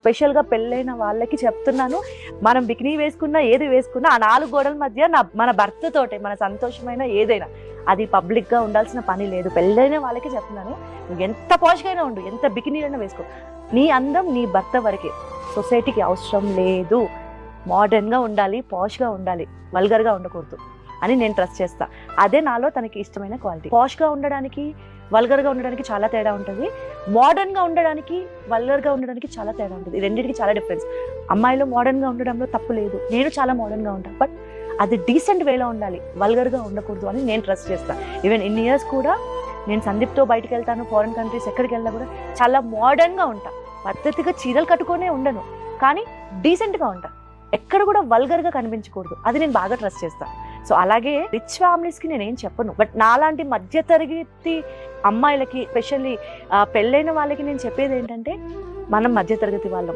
స్పెషల్గా పెళ్ళైన వాళ్ళకి చెప్తున్నాను, మనం బికినీ వేసుకున్నా ఏది వేసుకున్నా ఆ 4 గోడల మధ్య మన భర్త తోటే మన సంతోషమైన ఏదైనా అది పబ్లిక్గా ఉండాల్సిన పని లేదు. పెళ్ళైన వాళ్ళకి చెప్తున్నాను, నువ్వు ఎంత పాష్గా అయినా ఉండు, ఎంత బికినీలైనా వేసుకో, నీ అందం నీ భర్త వరకే, సొసైటీకి అవసరం లేదు. మోడర్న్గా ఉండాలి, పాష్గా ఉండాలి, వల్గర్గా ఉండకూడదు అని నేను ట్రస్ట్ చేస్తా. అదే నాలో తనకి ఇష్టమైన క్వాలిటీ. పాష్గా ఉండడానికి వల్గర్గా ఉండడానికి చాలా తేడా ఉంటుంది, మోడర్న్గా ఉండడానికి వల్గర్గా ఉండడానికి చాలా తేడా ఉంటుంది. ఈ రెండింటికి చాలా డిఫరెన్స్. అమ్మాయిలో మోడర్న్గా ఉండడంలో తప్పు లేదు, నేను చాలా మోడర్న్గా ఉంటాను, బట్ అది డీసెంట్ వేలో ఉండాలి, వల్గర్గా ఉండకూడదు అని నేను ట్రస్ట్ చేస్తాను. ఈవెన్ ఇన్ని ఇయర్స్ కూడా నేను సందీప్తో బయటకు వెళ్తాను, ఫారిన్ కంట్రీస్ ఎక్కడికి వెళ్ళినా కూడా చాలా మోడర్న్గా ఉంటాను. పద్ధతిగా చీరలు కట్టుకునే ఉండను, కానీ డీసెంట్గా ఉంటాను, ఎక్కడ కూడా వల్గర్గా కనిపించకూడదు, అది నేను బాగా ట్రస్ట్ చేస్తాను. సో అలాగే రిచ్ ఫ్యామిలీస్కి నేనేం చెప్పను, బట్ నాలాంటి మధ్యతరగతి అమ్మాయిలకి, స్పెషల్లీ పెళ్ళైన వాళ్ళకి నేను చెప్పేది ఏంటంటే, మనం మధ్యతరగతి వాళ్ళం.